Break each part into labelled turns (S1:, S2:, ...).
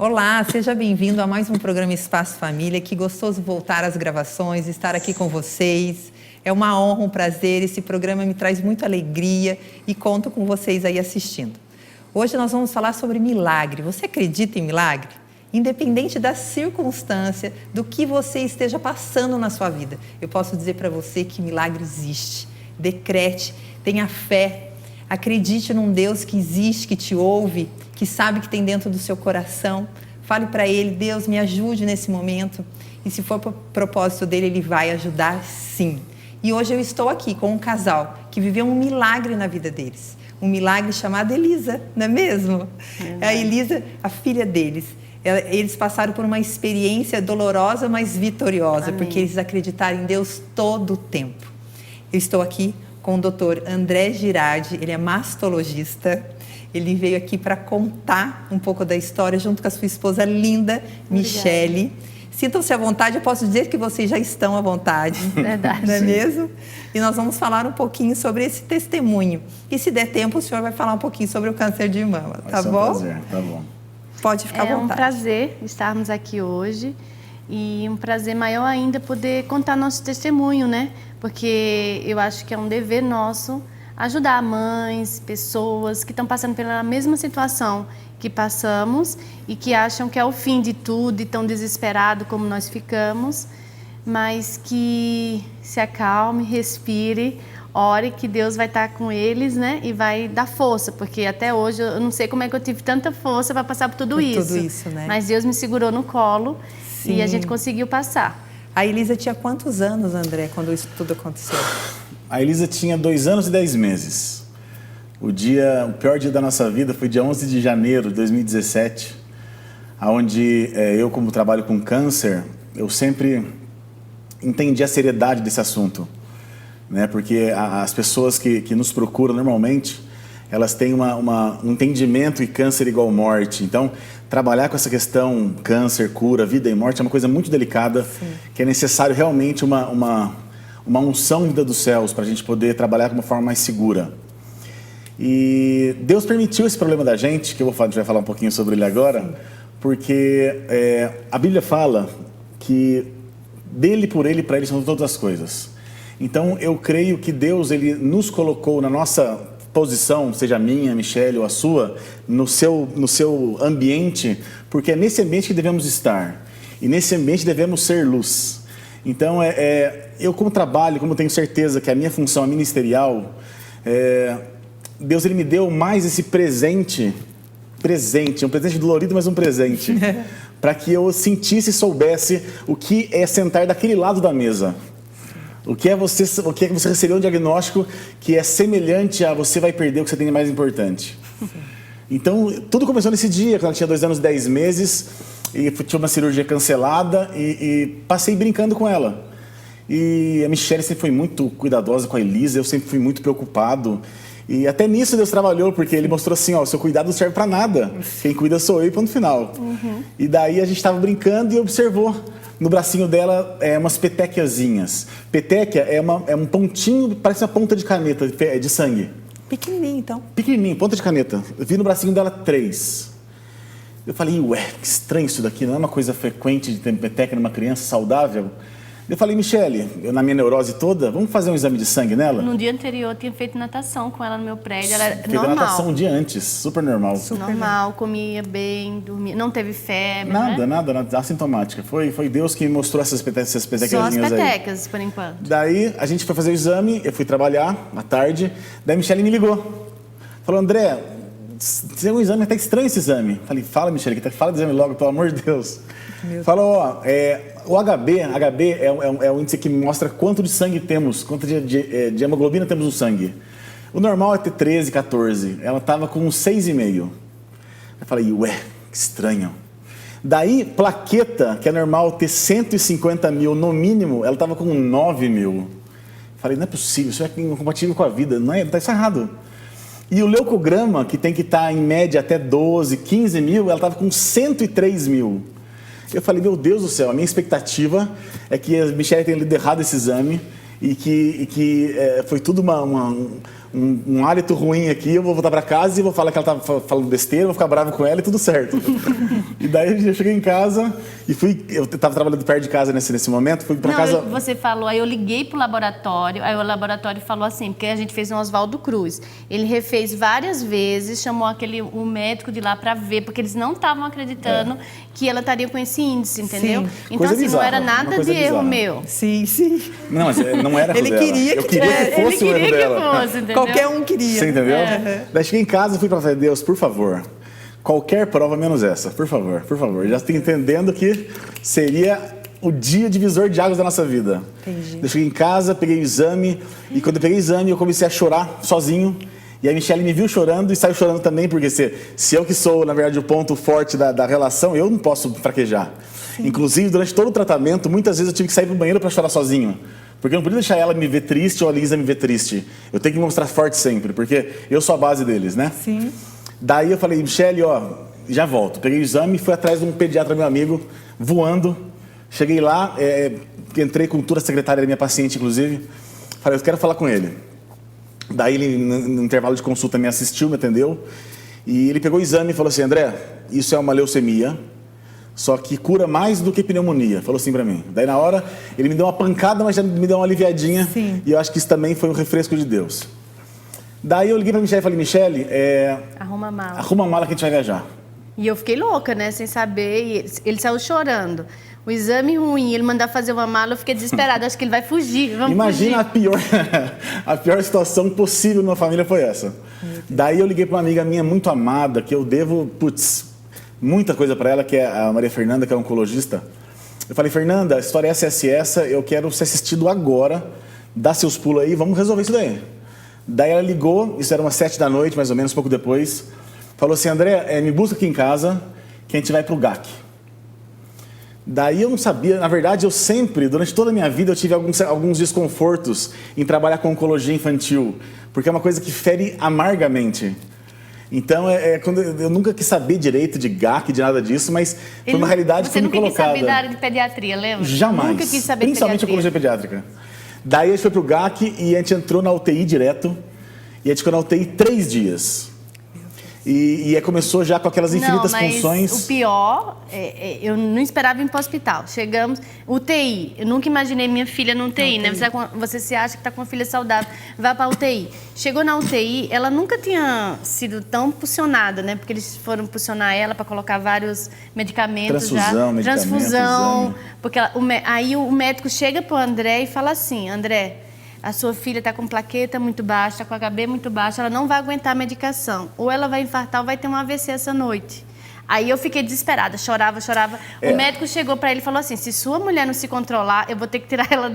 S1: Olá, seja bem-vindo a mais um programa Espaço Família. Que gostoso voltar às gravações, estar aqui com vocês. É uma honra, um prazer. Esse programa me traz muita alegria e conto com vocês aí assistindo. Hoje nós vamos falar sobre milagre. Você acredita em milagre? Independente da circunstância, do que você esteja passando na sua vida, eu posso dizer para você que milagre existe. Decrete, tenha fé, acredite num Deus que existe, que te ouve, que sabe o que tem dentro do seu coração. Fale para Ele: Deus, me ajude nesse momento. E se for para o propósito dEle, Ele vai ajudar sim. E hoje eu estou aqui com um casal que viveu um milagre na vida deles. Um milagre chamado Elisa, não é mesmo? É a Elisa, a filha deles. Eles passaram por uma experiência dolorosa, mas vitoriosa, Amém. Porque eles acreditaram em Deus todo o tempo. Eu estou aqui com o Dr. André Girardi, ele é mastologista. Ele veio aqui para contar um pouco da história junto com a sua esposa linda, Michele. Sintam-se à vontade, eu posso dizer que vocês já estão à vontade.
S2: Verdade.
S1: Não é mesmo? E nós vamos falar um pouquinho sobre esse testemunho. E se der tempo, o senhor vai falar um pouquinho sobre o câncer de mama, tá bom?
S3: Um prazer, tá bom.
S1: Pode ficar à vontade.
S2: É um prazer estarmos aqui hoje e um prazer maior ainda poder contar nosso testemunho, né? Porque eu acho que é um dever nosso ajudar mães, pessoas que estão passando pela mesma situação que passamos e que acham que é o fim de tudo e tão desesperado como nós ficamos, mas que se acalme, respire, ore que Deus vai estar com eles, né? E vai dar força, porque até hoje eu não sei como é que eu tive tanta força para passar por tudo isso,
S1: né?
S2: Mas Deus me segurou no colo
S1: Sim.
S2: E a gente conseguiu passar.
S1: A Elisa tinha quantos anos, André, quando isso tudo aconteceu?
S3: A Elisa tinha 2 anos e 10 meses. O pior dia da nossa vida foi dia 11 de janeiro de 2017, onde eu, como trabalho com câncer, eu sempre entendi a seriedade desse assunto, né? Porque as pessoas que nos procuram normalmente, elas têm um entendimento que câncer é igual morte. Então, trabalhar com essa questão câncer, cura, vida e morte é uma coisa muito delicada, Sim. que é necessário realmente uma unção vinda dos céus para a gente poder trabalhar de uma forma mais segura. E Deus permitiu esse problema da gente, que a gente vai falar um pouquinho sobre ele agora, Sim. porque a Bíblia fala que dele, por ele e para ele são todas as coisas. Então eu creio que Deus ele nos colocou na nossa posição, seja a minha, a Michele ou a sua, no seu ambiente, porque é nesse ambiente que devemos estar. E nesse ambiente devemos ser luz. Então, eu como trabalho, como tenho certeza que a minha função é ministerial, Deus ele me deu mais esse presente, um presente dolorido, mas um presente, para que eu sentisse e soubesse o que é sentar daquele lado da mesa. O que é você receber um diagnóstico que é semelhante a você vai perder o que você tem de mais importante. Então, tudo começou nesse dia, quando ela tinha 2 anos e 10 meses, e tinha uma cirurgia cancelada, e passei brincando com ela. E a Michele sempre foi muito cuidadosa com a Elisa, eu sempre fui muito preocupado. E até nisso Deus trabalhou, porque Ele mostrou assim, ó, o seu cuidado não serve para nada. Quem cuida sou eu e ponto final. Uhum. E daí a gente estava brincando e observou. No bracinho dela, umas petequiazinhas. Petequia é um pontinho, parece uma ponta de caneta, de sangue.
S1: Pequenininho, então.
S3: Pequenininho, ponta de caneta. Eu vi no bracinho dela 3. Eu falei, ué, que estranho isso daqui, não é uma coisa frequente de ter petequia numa criança saudável? Eu falei, Michele, eu na minha neurose toda, vamos fazer um exame de sangue nela?
S2: No dia anterior eu tinha feito natação com ela no meu prédio, ela era normal.
S3: Fez natação um dia antes, super normal.
S2: Normal, comia bem, dormia, não teve febre,
S3: Nada, assintomática. Foi Deus que mostrou essas petequiazinhas aí.
S2: Só as petecas, por enquanto.
S3: Daí a gente foi fazer o exame, eu fui trabalhar à tarde, daí a Michele me ligou. Falou, André, tem um exame, até estranho esse exame. Falei, fala, Michele, fala do exame logo, pelo amor de Deus. Falou, ó, o HB é o índice que mostra quanto de sangue temos, quanto de hemoglobina temos no sangue. O normal é ter 13, 14. Ela estava com 6,5. Eu falei, ué, que estranho. Daí, plaqueta, que é normal ter 150 mil no mínimo, ela estava com 9 mil. Falei, não é possível, isso é incompatível com a vida, não é? Está isso errado. E o leucograma, que tem que estar em média até 12, 15 mil, ela estava com 103 mil. Eu falei, meu Deus do céu, a minha expectativa é que a Michele tenha lido errado esse exame e que foi tudo um hálito ruim aqui, eu vou voltar para casa e vou falar que ela tá falando besteira, vou ficar bravo com ela e tudo certo. E daí eu cheguei em casa e eu estava trabalhando perto de casa nesse momento, fui para casa...
S2: Você falou, aí eu liguei pro laboratório, aí o laboratório falou assim, porque a gente fez um Oswaldo Cruz. Ele refez várias vezes, chamou o médico de lá para ver, porque eles não estavam acreditando que ela estaria com esse índice, entendeu?
S1: Sim.
S2: Então,
S3: Coisa
S2: assim,
S3: bizarra,
S2: não era
S3: uma
S2: nada
S3: coisa
S2: de erro
S3: bizarra.
S2: meu.
S1: Sim, sim.
S3: Não, mas não era erro
S1: Ele
S3: dela.
S1: queria
S3: Eu
S1: que
S3: queria
S1: tivesse.
S3: que fosse o erro dela.
S2: Fosse, entendeu?
S1: Qualquer um queria.
S3: Você entendeu?
S1: É.
S3: Daí cheguei em casa e fui para falar, Deus, por favor, qualquer prova menos essa, por favor, por favor. Já estou entendendo que seria o dia divisor de águas da nossa vida.
S1: Entendi.
S3: Eu cheguei em casa, peguei o exame, e quando eu peguei o exame, eu comecei a chorar sozinho. E a Michelle me viu chorando e saiu chorando também, porque se eu que sou, na verdade, o ponto forte da relação, eu não posso fraquejar. Sim. Inclusive, durante todo o tratamento, muitas vezes eu tive que sair pro banheiro para chorar sozinho. Porque eu não podia deixar ela me ver triste ou a Lisa me ver triste. Eu tenho que me mostrar forte sempre, porque eu sou a base deles, né?
S1: Sim.
S3: Daí eu falei, Michelle, já volto. Peguei o exame e fui atrás de um pediatra, meu amigo, voando. Cheguei lá, entrei com toda a secretária da minha paciente, inclusive. Falei, eu quero falar com ele. Daí ele, no intervalo de consulta, me assistiu, me atendeu. E ele pegou o exame e falou assim, André, isso é uma leucemia, só que cura mais do que pneumonia. Falou assim pra mim. Daí na hora, ele me deu uma pancada, mas já me deu uma aliviadinha.
S1: Sim.
S3: E eu acho que isso também foi um refresco de Deus. Daí eu liguei pra Michelle e falei, Michelle,
S2: Arruma a mala.
S3: arruma a mala que a gente vai viajar.
S2: E eu fiquei louca, né, sem saber, e ele saiu chorando. O exame ruim, ele mandar fazer uma mala, eu fiquei desesperada, acho que ele vai fugir,
S3: Imagina
S2: fugir.
S3: a pior situação possível numa família foi essa. Daí eu liguei para uma amiga minha muito amada, que eu devo, muita coisa para ela, que é a Maria Fernanda, que é oncologista. Eu falei, Fernanda, a história é essa, eu quero ser assistido agora, dá seus pulos aí, vamos resolver isso daí. Daí ela ligou, isso era umas 7 da noite, mais ou menos, pouco depois, falou assim, André, me busca aqui em casa, que a gente vai pro GAC. Daí eu não sabia, na verdade eu sempre, durante toda a minha vida, eu tive alguns desconfortos em trabalhar com oncologia infantil, porque é uma coisa que fere amargamente. Então, quando eu nunca quis saber direito de GAC, de nada disso, mas foi uma realidade que foi me colocada.
S2: Você nunca quis saber da área de pediatria, lembra?
S3: Jamais.
S2: Nunca quis saber de
S3: Principalmente oncologia pediátrica. Daí a gente foi pro GAC e a gente entrou na UTI direto, e a gente ficou na UTI 3 dias. E começou já com aquelas infinitas funções.
S2: O pior, eu não esperava ir para o hospital. Chegamos, UTI, eu nunca imaginei minha filha no UTI, né? Você se acha que está com uma filha saudável, vai para a UTI. Chegou na UTI, ela nunca tinha sido tão pulsionada, né? Porque eles foram pulsionar ela para colocar vários medicamentos transfusão. Porque aí o médico chega para o André e fala assim, André, a sua filha está com plaqueta muito baixa, com HB muito baixa, ela não vai aguentar a medicação. Ou ela vai infartar ou vai ter um AVC essa noite. Aí eu fiquei desesperada, chorava. O médico chegou para ele e falou assim, se sua mulher não se controlar, eu vou ter que tirar ela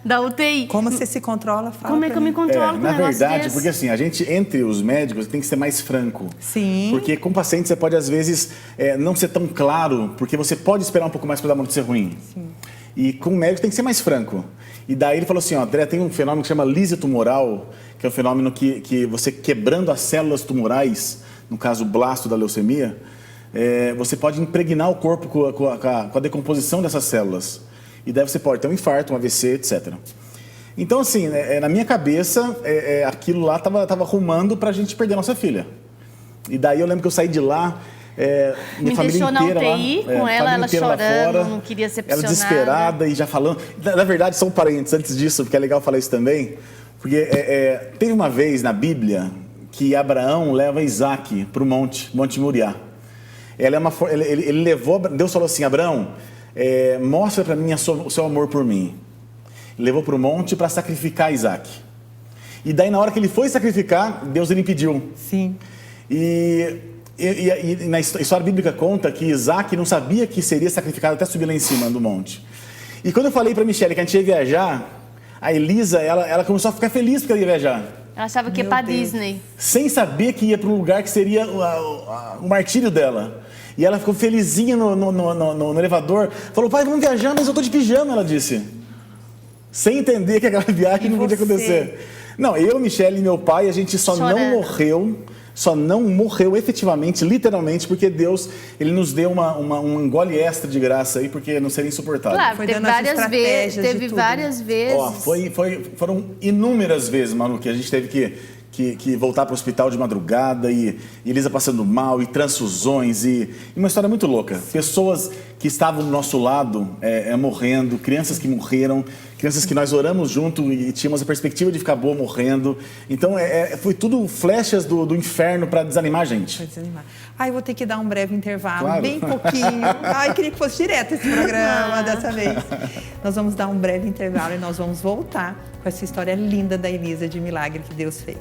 S2: da UTI.
S1: Como você se controla? Fala
S2: Como é que eu me controlo com um
S3: na
S2: negócio
S3: verdade,
S2: desse?
S3: porque assim, a gente, entre os médicos, tem que ser mais franco.
S1: Sim.
S3: Porque com o paciente você pode, às vezes, não ser tão claro, porque você pode esperar um pouco mais para dar uma notícia ruim. Sim. E com o médico tem que ser mais franco. E daí ele falou assim, André, tem um fenômeno que chama lise tumoral, que é um fenômeno que você quebrando as células tumorais, no caso o blasto da leucemia, você pode impregnar o corpo com a decomposição dessas células. E daí você pode ter um infarto, um AVC, etc. Então, assim, na minha cabeça, aquilo lá estava arrumando para a gente perder a nossa filha. E daí eu lembro que eu saí de lá, minha família inteira
S2: na UTI,
S3: lá,
S2: com ela chorando, não queria ser
S3: ela desesperada e já falando. Na verdade, só um parênteses antes disso, porque é legal falar isso também, porque teve uma vez na Bíblia que Abraão leva Isaac para o Monte Moriá. Ele levou, Deus falou assim, Abraão, mostra para mim o seu amor por mim. Ele levou para o monte para sacrificar Isaac. E daí, na hora que ele foi sacrificar, Deus lhe impediu.
S1: Sim.
S3: E na história bíblica conta que Isaac não sabia que seria sacrificado até subir lá em cima do monte. E quando eu falei para a Michelle que a gente ia viajar, a Elisa, ela começou a ficar feliz porque ela ia viajar.
S2: Ela achava que ia para Disney.
S3: Sem saber que ia para um lugar que seria o martírio dela. E ela ficou felizinha no elevador. Falou, pai, vamos viajar, mas eu tô de pijama, ela disse. Sem entender que aquela viagem não podia acontecer. Não, eu, Michelle e meu pai, a gente só não morreu efetivamente, literalmente, porque Deus, ele nos deu um gole extra de graça aí, porque não seria insuportável.
S2: Claro,
S1: Foi
S2: teve
S1: dando as
S2: várias vezes,
S1: estratégias de tudo,
S2: várias vezes.
S3: Ó, foram inúmeras vezes, Manu, que a gente teve que voltar para o hospital de madrugada e Elisa passando mal e transfusões e uma história muito louca. Pessoas que estavam do nosso lado morrendo, crianças que morreram, crianças que nós oramos junto e tínhamos a perspectiva de ficar boa morrendo. Então foi tudo flechas do inferno para desanimar a gente.
S1: Para desanimar. Eu vou ter que dar um breve intervalo,
S3: claro.
S1: Bem pouquinho. Queria que fosse direto esse programa dessa vez. Nós vamos dar um breve intervalo e nós vamos voltar com essa história linda da Elisa, de milagre que Deus fez.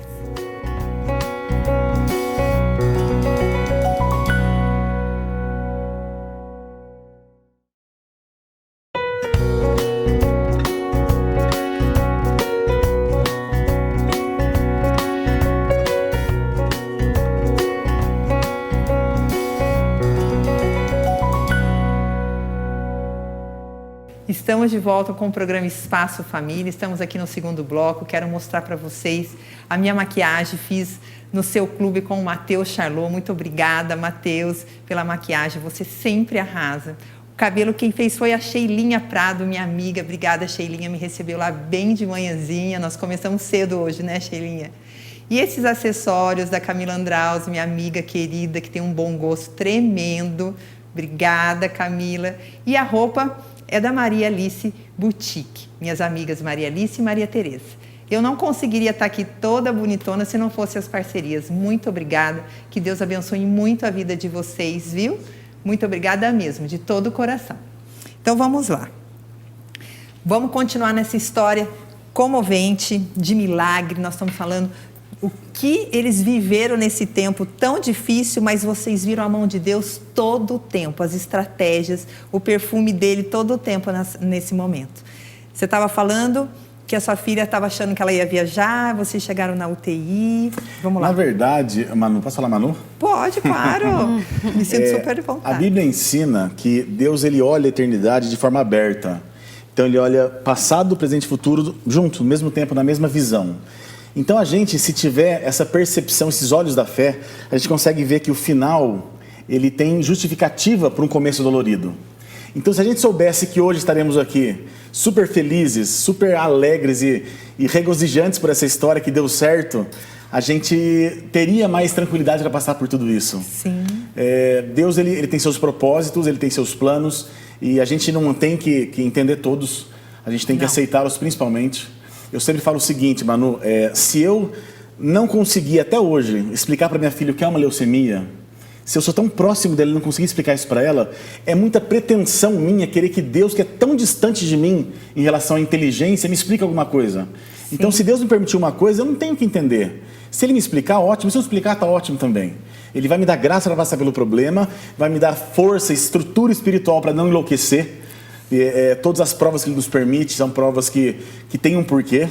S1: Estamos de volta com o programa Espaço Família, estamos aqui no segundo bloco. Quero mostrar para vocês a minha maquiagem, fiz no seu clube com o Matheus Charlot. Muito obrigada, Matheus, pela maquiagem, você sempre arrasa. O cabelo quem fez foi a Sheilinha Prado, minha amiga. Obrigada, Sheilinha, me recebeu lá bem de manhãzinha, nós começamos cedo hoje, né, Sheilinha? E esses acessórios da Camila Andraus, minha amiga querida, que tem um bom gosto tremendo. Obrigada, Camila. E a roupa é da Maria Alice Boutique, minhas amigas Maria Alice e Maria Tereza. Eu não conseguiria estar aqui toda bonitona se não fosse as parcerias. Muito obrigada, que Deus abençoe muito a vida de vocês, viu? Muito obrigada mesmo, de todo o coração. Então vamos lá. Vamos continuar nessa história comovente, de milagre. Nós estamos falando o que eles viveram nesse tempo tão difícil, mas vocês viram a mão de Deus todo o tempo, as estratégias, o perfume dele todo o tempo nesse momento. Você estava falando que a sua filha estava achando que ela ia viajar, vocês chegaram na UTI, vamos lá.
S3: Na verdade, Manu, posso falar Manu?
S1: Pode, claro, me sinto super de vontade.
S3: A Bíblia ensina que Deus ele olha a eternidade de forma aberta. Então ele olha passado, presente e futuro junto, no mesmo tempo, na mesma visão. Então a gente, se tiver essa percepção, esses olhos da fé, a gente consegue ver que o final, ele tem justificativa para um começo dolorido. Então se a gente soubesse que hoje estaremos aqui super felizes, super alegres e regozijantes por essa história que deu certo, a gente teria mais tranquilidade para passar por tudo isso.
S1: Sim.
S3: Deus ele tem seus propósitos, ele tem seus planos e a gente não tem que entender todos, a gente tem que aceitá-los principalmente. Eu sempre falo o seguinte, Manu, se eu não conseguir até hoje explicar para minha filha o que é uma leucemia, se eu sou tão próximo dela e não conseguir explicar isso para ela, é muita pretensão minha querer que Deus, que é tão distante de mim em relação à inteligência, me explique alguma coisa. Sim. Então, se Deus me permitiu uma coisa, eu não tenho que entender. Se Ele me explicar, ótimo. Se eu explicar, está ótimo também. Ele vai me dar graça para passar pelo problema, vai me dar força, estrutura espiritual para não enlouquecer. Todas as provas que Ele nos permite são provas que têm um porquê.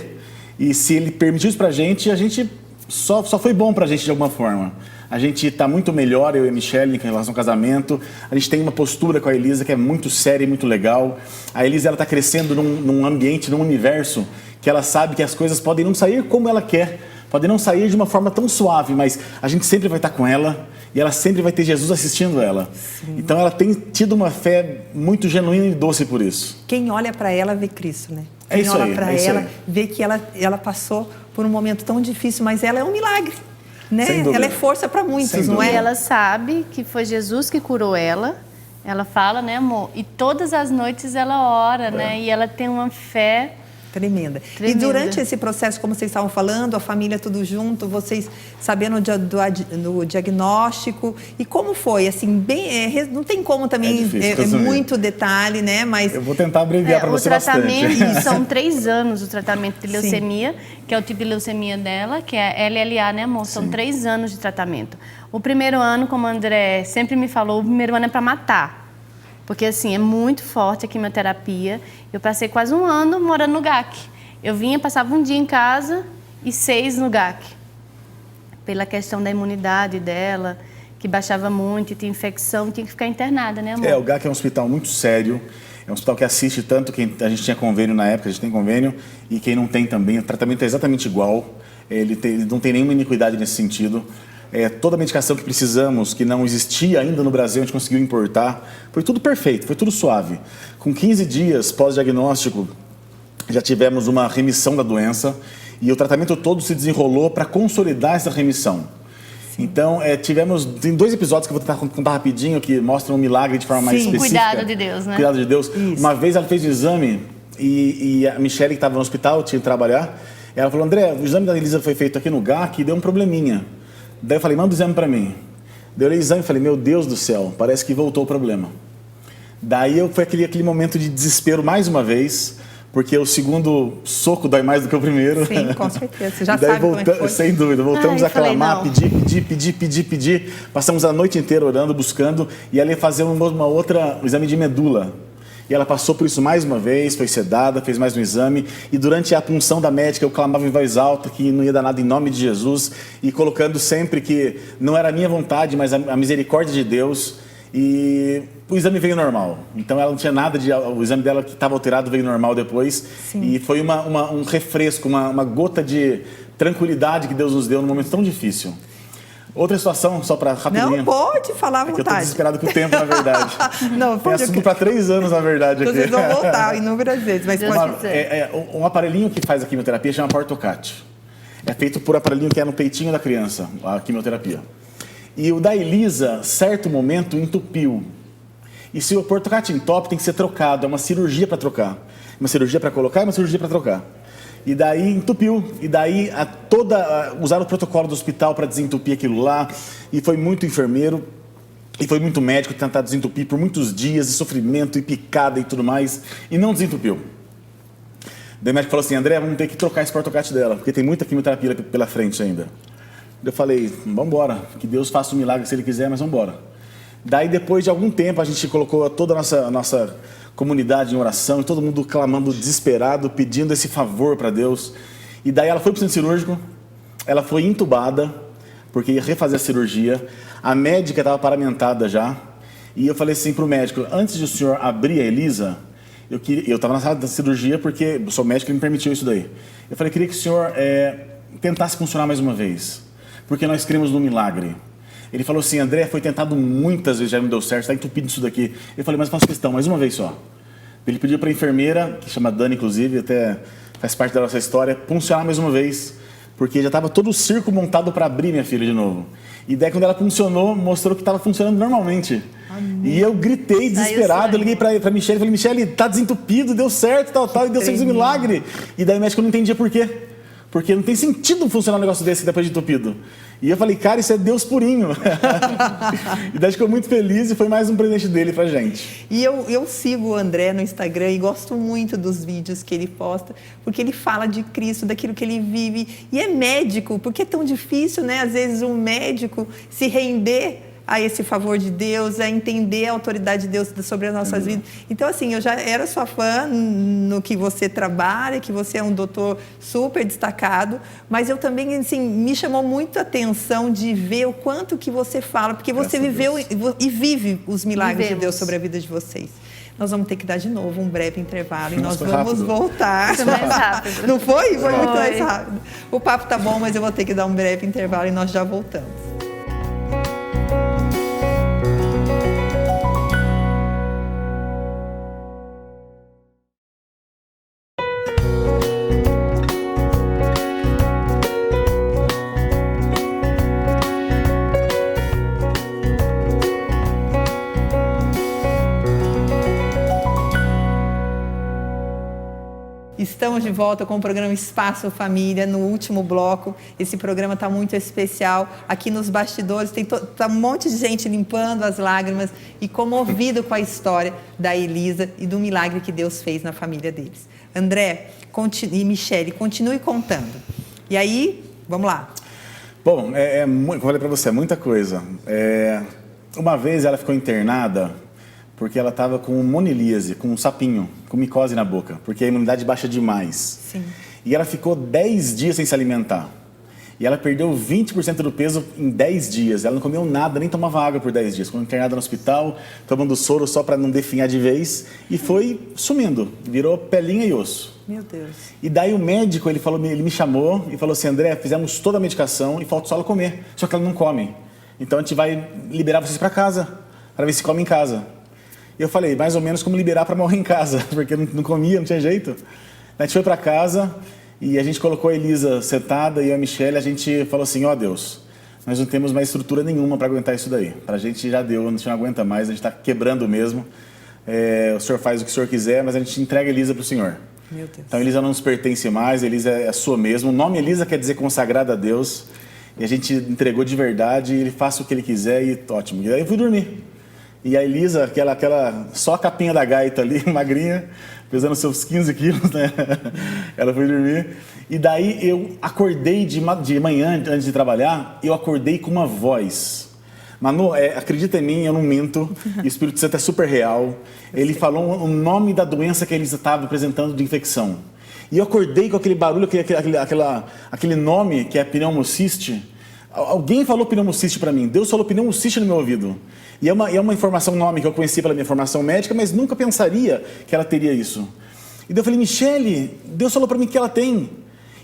S3: E se Ele permitiu isso para a gente só foi bom para a gente de alguma forma. A gente está muito melhor, eu e a Michelle, em relação ao casamento. A gente tem uma postura com a Elisa que é muito séria e muito legal. A Elisa está crescendo num ambiente, num universo que ela sabe que as coisas podem não sair como ela quer, podem não sair de uma forma tão suave, mas a gente sempre vai estar com ela e ela sempre vai ter Jesus assistindo ela. Sim. Então ela tem tido uma fé muito genuína e doce por isso.
S1: Quem olha para ela vê Cristo, né?
S3: Quem
S1: olha para ela vê que ela passou por um momento tão difícil, mas ela é um milagre. Né? Ela é força para muitos, não é?
S2: E ela sabe que foi Jesus que curou ela. Ela fala, né, amor? E todas as noites ela ora, né? E ela tem uma fé
S1: tremenda. E durante esse processo, como vocês estavam falando, a família tudo junto, vocês sabendo do diagnóstico, e como foi? Assim, bem, não tem como também, muito detalhe, né? Mas
S3: eu vou tentar abreviar para você bastante.
S2: O tratamento, são 3 anos o tratamento de leucemia, que é o tipo de leucemia dela, que é LLA, né, amor? São 3 anos de tratamento. O primeiro ano, como o André sempre me falou, o primeiro ano é para matar. Porque, assim, é muito forte a quimioterapia. Eu passei quase 1 ano morando no GAC. Eu vinha, passava um dia em casa e 6 no GAC. Pela questão da imunidade dela, que baixava muito, tinha infecção, tinha que ficar internada, né, amor?
S3: O GAC é um hospital muito sério. É um hospital que assiste tanto quem a gente tinha convênio na época, a gente tem convênio, e quem não tem também. O tratamento é exatamente igual. Ele não tem nenhuma iniquidade nesse sentido. Toda a medicação que precisamos, que não existia ainda no Brasil, a gente conseguiu importar. Foi tudo perfeito, foi tudo suave. Com 15 dias pós-diagnóstico, já tivemos uma remissão da doença. E o tratamento todo se desenrolou para consolidar essa remissão. Então, tem 2 episódios que eu vou tentar contar rapidinho, que mostram um milagre de forma mais específica.
S2: Cuidado de Deus, né?
S3: Cuidado de Deus.
S1: Isso.
S3: Uma vez ela fez o exame e a Michele, que estava no hospital, tinha que trabalhar, ela falou, André, o exame da Elisa foi feito aqui no GAC e deu um probleminha. Daí eu falei, manda o exame para mim. Daí eu olhei o exame e falei, meu Deus do céu, parece que voltou o problema. Daí foi aquele momento de desespero mais uma vez, porque o segundo soco dói mais do que o primeiro.
S1: Sim, com certeza. Você já
S3: daí
S1: sabe como é que foi.
S3: Sem dúvida. Voltamos a clamar, pedir. Passamos a noite inteira orando, buscando, e ali fazer um exame de medula. E ela passou por isso mais uma vez, foi sedada, fez mais um exame. E durante a punção da médica, eu clamava em voz alta que não ia dar nada em nome de Jesus. E colocando sempre que não era a minha vontade, mas a misericórdia de Deus. E o exame veio normal. Então ela não tinha nada o exame dela que estava alterado veio normal depois. Sim. E foi um refresco, uma gota de tranquilidade que Deus nos deu num momento tão difícil. Outra situação, só para rapidinho.
S1: Não, pode falar à vontade.
S3: Eu estou desesperado com o tempo, na verdade.
S1: Não,
S3: tem assunto para 3 anos, na verdade.
S1: Então,
S3: aqui.
S1: vocês vão voltar inúmeras vezes, mas pode dizer.
S3: Um aparelhinho que faz a quimioterapia chama Portocate. É feito por aparelhinho que é no peitinho da criança, a quimioterapia. E o da Elisa, certo momento, entupiu. E se o Portocate entope, tem que ser trocado. É uma cirurgia para trocar. Uma cirurgia para colocar e uma cirurgia para trocar. E daí entupiu. E daí usaram o protocolo do hospital para desentupir aquilo lá. E foi muito enfermeiro. E foi muito médico tentar desentupir por muitos dias. E sofrimento, e picada e tudo mais. E não desentupiu. Daí o médico falou assim, André, vamos ter que trocar esse Portocate dela. Porque tem muita quimioterapia pela frente ainda. Eu falei, vamos embora. Que Deus faça um milagre se Ele quiser, mas vamos embora. Daí depois de algum tempo a gente colocou toda a nossa comunidade em oração, e todo mundo clamando desesperado, pedindo esse favor para Deus. E daí ela foi para o centro cirúrgico, ela foi entubada, porque ia refazer a cirurgia. A médica estava paramentada já. E eu falei assim para o médico, antes de o senhor abrir a Elisa, eu estava na sala da cirurgia porque o seu médico me permitiu isso daí. Eu falei, queria que o senhor tentasse funcionar mais uma vez, porque nós cremos no milagre. Ele falou assim, André, foi tentado muitas vezes, já não deu certo, está entupido isso daqui. Eu falei, mas faço questão, mais uma vez só. Ele pediu para a enfermeira, que chama Dani, inclusive, até faz parte da nossa história, funcionar mais uma vez, porque já estava todo o circo montado para abrir minha filha de novo. E daí, quando ela funcionou, mostrou que estava funcionando normalmente. Amém. E eu gritei, desesperado, eu liguei para a Michele, falei, Michele, está desentupido, deu certo, tal, e deu certo esse milagre. E daí o médico não entendia por quê. Porque não tem sentido funcionar um negócio desse depois de entupido. E eu falei, cara, isso é Deus purinho. E daí ficou muito feliz e foi mais um presente dele pra gente.
S1: E eu sigo o André no Instagram e gosto muito dos vídeos que ele posta, porque ele fala de Cristo, daquilo que ele vive. E é médico, porque é tão difícil, né? Às vezes um médico se render a esse favor de Deus, a entender a autoridade de Deus sobre as nossas vidas. Então, assim, eu já era sua fã no que você trabalha, que você é um doutor super destacado, mas eu também, assim, me chamou muito a atenção de ver o quanto que você fala, porque você viveu e vive os milagres de Deus sobre a vida de vocês. Nós vamos ter que dar de novo um breve intervalo e nós vamos voltar.
S2: Foi mais rápido.
S1: Não foi? Foi muito mais rápido. O papo tá bom, mas eu vou ter que dar um breve intervalo e nós já voltamos. Estamos de volta com o programa Espaço Família, no último bloco. Esse programa está muito especial. Aqui nos bastidores tá um monte de gente limpando as lágrimas e comovido com a história da Elisa e do milagre que Deus fez na família deles. André e Michele, continue contando. E aí, vamos lá.
S3: Bom, como eu falei para você, é muita coisa. Uma vez ela ficou internada porque ela estava com monilíase, com um sapinho, com micose na boca, porque a imunidade baixa demais.
S1: Sim.
S3: E ela ficou 10 dias sem se alimentar. E ela perdeu 20% do peso em 10 dias. Ela não comeu nada, nem tomava água por 10 dias. Ficou internada no hospital, tomando soro só para não definhar de vez. E foi sumindo, virou pelinha e osso.
S1: Meu Deus.
S3: E daí o médico, ele me chamou e falou assim, André, fizemos toda a medicação e falta só ela comer. Só que ela não come. Então a gente vai liberar vocês para casa, para ver se come em casa. E eu falei, mais ou menos como liberar para morrer em casa, porque não comia, não tinha jeito. A gente foi para casa E a gente colocou a Elisa sentada e a Michelle, a gente falou assim, ó Deus, nós não temos mais estrutura nenhuma para aguentar isso daí. Pra gente já deu, a gente não aguenta mais, a gente está quebrando mesmo. O senhor faz o que o senhor quiser, mas a gente entrega a Elisa para o senhor.
S1: Meu Deus.
S3: Então, Elisa não nos pertence mais, Elisa é sua mesmo. O nome Elisa quer dizer consagrada a Deus. E a gente entregou de verdade, ele faça o que ele quiser e ótimo. E aí eu fui dormir. E a Elisa, aquela só a capinha da gaita ali, magrinha, pesando seus 15 quilos, né? Ela foi dormir. E daí eu acordei de manhã, antes de trabalhar, eu acordei com uma voz. Manu, acredita em mim, eu não minto, o Espírito Santo é super real. Ele falou o nome da doença que a Elisa estava apresentando de infecção. E eu acordei com aquele barulho, aquele nome que é pneumociste. Alguém falou pneumociste para mim, Deus falou pneumociste no meu ouvido. E é uma informação, um nome que eu conheci pela minha formação médica, mas nunca pensaria que ela teria isso. E daí eu falei, Michelle, Deus falou para mim que ela tem.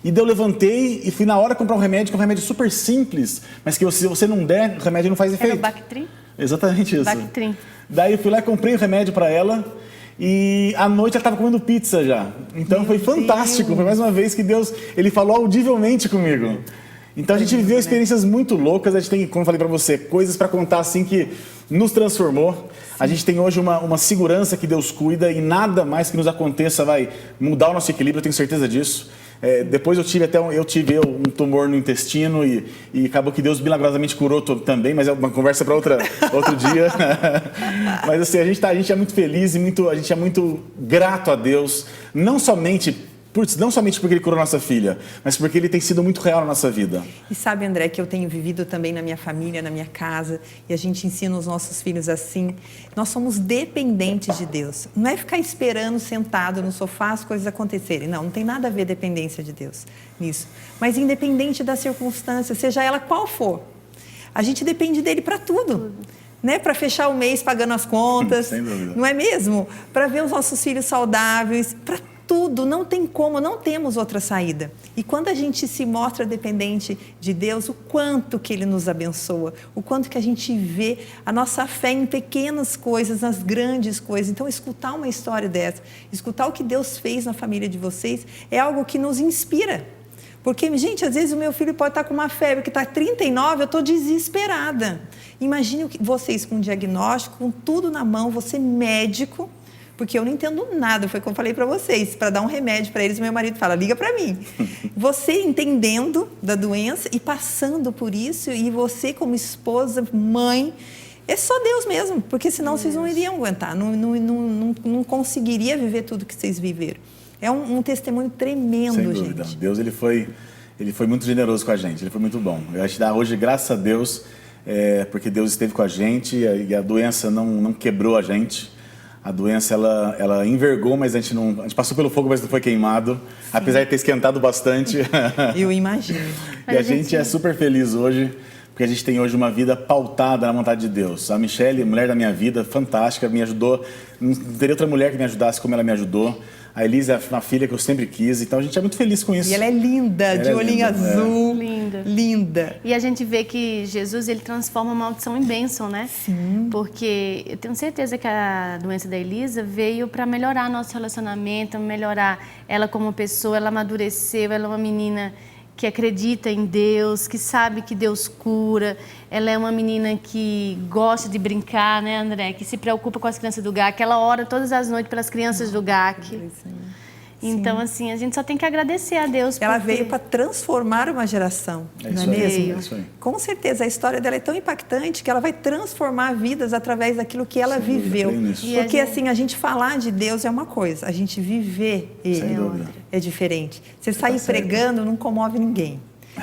S3: E daí eu levantei e fui na hora comprar um remédio, que é um remédio super simples, mas que se você não der, o remédio não faz efeito.
S2: Era o Bactrim?
S3: Exatamente isso.
S2: Bactrim.
S3: Daí eu fui lá e comprei o remédio para ela e à noite ela estava comendo pizza já. Então foi fantástico, foi mais uma vez que Deus, ele falou audivelmente comigo. Então a gente viveu experiências muito loucas, a gente tem, como eu falei para você, coisas para contar assim que nos transformou. Sim. A gente tem hoje uma segurança que Deus cuida e nada mais que nos aconteça vai mudar o nosso equilíbrio, eu tenho certeza disso. Depois eu tive um tumor no intestino e acabou que Deus milagrosamente curou também, mas é uma conversa para outro dia. Mas assim, a gente é muito feliz e a gente é muito grato a Deus, não somente porque Ele curou nossa filha, mas porque Ele tem sido muito real na nossa vida.
S1: E sabe, André, que eu tenho vivido também na minha família, na minha casa, e a gente ensina os nossos filhos assim, nós somos dependentes de Deus. Não é ficar esperando sentado no sofá as coisas acontecerem. Não tem nada a ver dependência de Deus nisso. Mas independente da circunstância, seja ela qual for, a gente depende dele para tudo. Né? Para fechar o mês pagando as contas,
S3: sem dúvida.
S1: Não é mesmo? Para ver os nossos filhos saudáveis, para tudo, não tem como, não temos outra saída. E quando a gente se mostra dependente de Deus, o quanto que Ele nos abençoa, o quanto que a gente vê a nossa fé em pequenas coisas, nas grandes coisas. Então, escutar uma história dessa, escutar o que Deus fez na família de vocês, é algo que nos inspira. Porque, gente, às vezes o meu filho pode estar com uma febre que está 39, eu estou desesperada. Imagine vocês com um diagnóstico, com tudo na mão, você médico, porque eu não entendo nada, foi como eu falei para vocês, para dar um remédio para eles, meu marido fala, liga para mim. Você entendendo da doença e passando por isso, e você como esposa, mãe, é só Deus mesmo, porque senão vocês não iriam aguentar, não conseguiria viver tudo que vocês viveram. É um testemunho tremendo,
S3: sem dúvida.
S1: Gente.
S3: Deus, ele foi muito generoso com a gente, ele foi muito bom. Eu acho que dá hoje, graças a Deus, porque Deus esteve com a gente e a doença não quebrou a gente. A doença, ela envergou, mas a gente passou pelo fogo, mas não foi queimado. Sim. Apesar de ter esquentado bastante.
S1: Eu imagino.
S3: E a gente é super feliz hoje, porque a gente tem hoje uma vida pautada na vontade de Deus. A Michelle, mulher da minha vida, fantástica, me ajudou. Não teria outra mulher que me ajudasse como ela me ajudou. A Elisa é uma filha que eu sempre quis, então a gente é muito feliz com isso.
S1: E ela é linda, de olhinho azul.
S2: Linda.
S1: Linda.
S2: E a gente vê que Jesus, ele transforma a maldição em bênção, né?
S1: Sim.
S2: Porque eu tenho certeza que a doença da Elisa veio para melhorar nosso relacionamento, melhorar ela como pessoa, ela amadureceu, ela é uma menina que acredita em Deus, que sabe que Deus cura. Ela é uma menina que gosta de brincar, né, André? Que se preocupa com as crianças do GAC. Ela ora todas as noites pelas crianças do GAC. Então, assim, a gente só tem que agradecer a Deus.
S1: Ela veio para transformar uma geração, não é mesmo? É isso aí. Com certeza, a história dela é tão impactante que ela vai transformar vidas através daquilo que ela viveu. Porque, assim, a gente falar de Deus é uma coisa, a gente viver Ele é diferente. Você sair pregando não comove ninguém.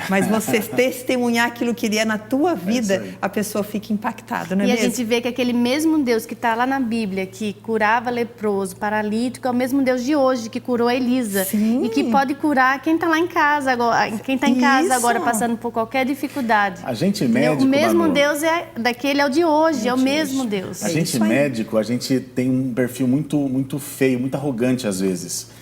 S1: Mas você testemunhar aquilo que Ele é na tua vida, a pessoa fica impactada, não é mesmo?
S2: E a gente vê que aquele mesmo Deus que está lá na Bíblia, que curava leproso, paralítico, é o mesmo Deus de hoje, que curou a Elisa.
S1: Sim.
S2: E que pode curar quem está lá em casa agora, quem está em casa agora passando por qualquer dificuldade.
S3: A gente médico,
S2: o mesmo
S3: Manu,
S2: Deus daquele é o de hoje, é o mesmo Deus.
S3: A gente médico, a gente tem um perfil muito feio, muito arrogante às vezes.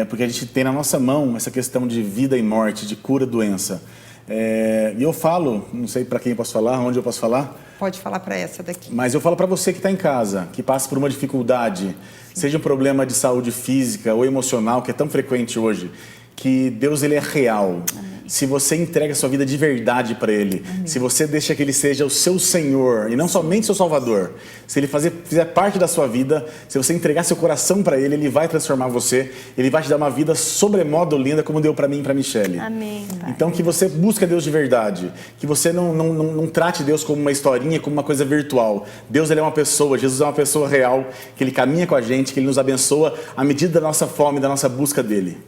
S3: Porque a gente tem na nossa mão essa questão de vida e morte, de cura, doença. E eu falo, não sei para quem eu posso falar, onde eu posso falar.
S1: Pode falar para essa daqui.
S3: Mas eu falo para você que está em casa, que passa por uma dificuldade, seja um problema de saúde física ou emocional, que é tão frequente hoje. que Deus ele é real. Se você entrega a sua vida de verdade para Ele, se você deixa que Ele seja o seu Senhor e não somente seu Salvador, se Ele fizer parte da sua vida, se você entregar seu coração para Ele, Ele vai transformar você, Ele vai te dar uma vida sobremodo linda como deu para mim e para Michele.
S2: Amém, Pai.
S3: Então que você busque Deus de verdade, que você não trate Deus como uma historinha, como uma coisa virtual. Deus ele é uma pessoa, Jesus é uma pessoa real, que Ele caminha com a gente, que Ele nos abençoa à medida da nossa fome, da nossa busca dele.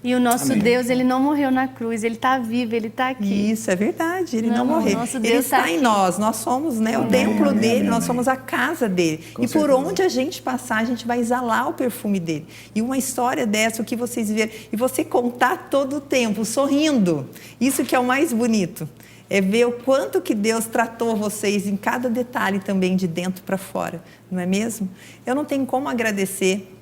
S2: E o nosso
S3: Amém.
S2: Deus, Ele não morreu na cruz, Ele está vivo, Ele está aqui.
S1: Isso, é verdade. Ele não
S2: Não,
S1: morreu.
S2: nosso
S1: Ele
S2: Deus
S1: está
S2: tá
S1: em
S2: aqui.
S1: nós somos, né, o
S3: Amém,
S1: templo
S3: amém,
S1: dele,
S3: amém,
S1: nós
S3: amém.
S1: somos a casa dele.
S3: Com
S1: E por
S3: certeza.
S1: onde a gente passar, a gente vai exalar o perfume dele. E uma história dessa, o que vocês viram, e você contar todo o tempo, sorrindo. Isso que é o mais bonito. É ver o quanto que Deus tratou vocês em cada detalhe também, de dentro para fora. Não é mesmo? Eu não tenho como agradecer.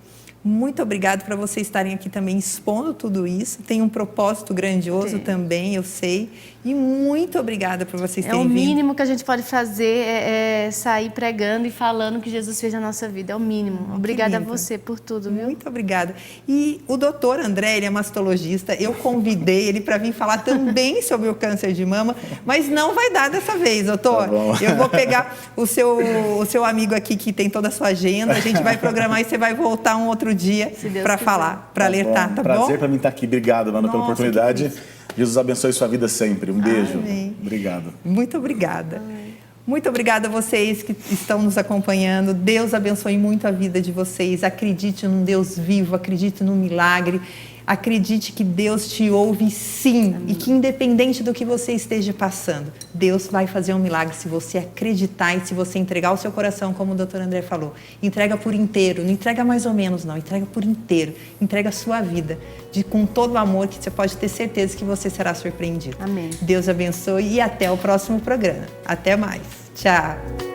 S1: Muito obrigado para vocês estarem aqui também expondo tudo isso. Tem um propósito grandioso também, eu sei. E muito obrigada por vocês
S2: É
S1: terem
S2: o
S1: vindo.
S2: mínimo que a gente pode fazer, é sair pregando e falando o que Jesus fez na nossa vida. É o mínimo. Obrigada a
S1: lindo.
S2: você por tudo, viu?
S1: Muito obrigada. E o doutor André, ele é mastologista. Eu convidei ele para vir falar também sobre o câncer de mama, mas não vai dar dessa vez, doutor.
S3: Tá bom.
S1: Eu vou pegar o seu amigo aqui que tem toda a sua agenda, a gente vai programar e você vai voltar um outro dia
S2: Se Deus
S1: para
S2: quiser.
S1: falar, para alertar, tá bom?
S3: Prazer para mim estar aqui. Obrigado, Mano, pela
S1: Nossa,
S3: oportunidade.
S1: que isso.
S3: Jesus abençoe sua vida sempre. Um beijo.
S1: Amém.
S3: Obrigado.
S1: Muito obrigada. Muito obrigada a vocês que estão nos acompanhando. Deus abençoe muito a vida de vocês. Acredite num Deus vivo, acredite no milagre. Acredite que Deus te ouve sim. Amém. E que independente do que você esteja passando, Deus vai fazer um milagre se você acreditar e se você entregar o seu coração, como o doutor André falou. Entrega por inteiro, não entrega mais ou menos não, entrega por inteiro. Entrega a sua vida com todo o amor, que você pode ter certeza que você será surpreendido.
S2: Amém.
S1: Deus abençoe e até o próximo programa. Até mais. Tchau.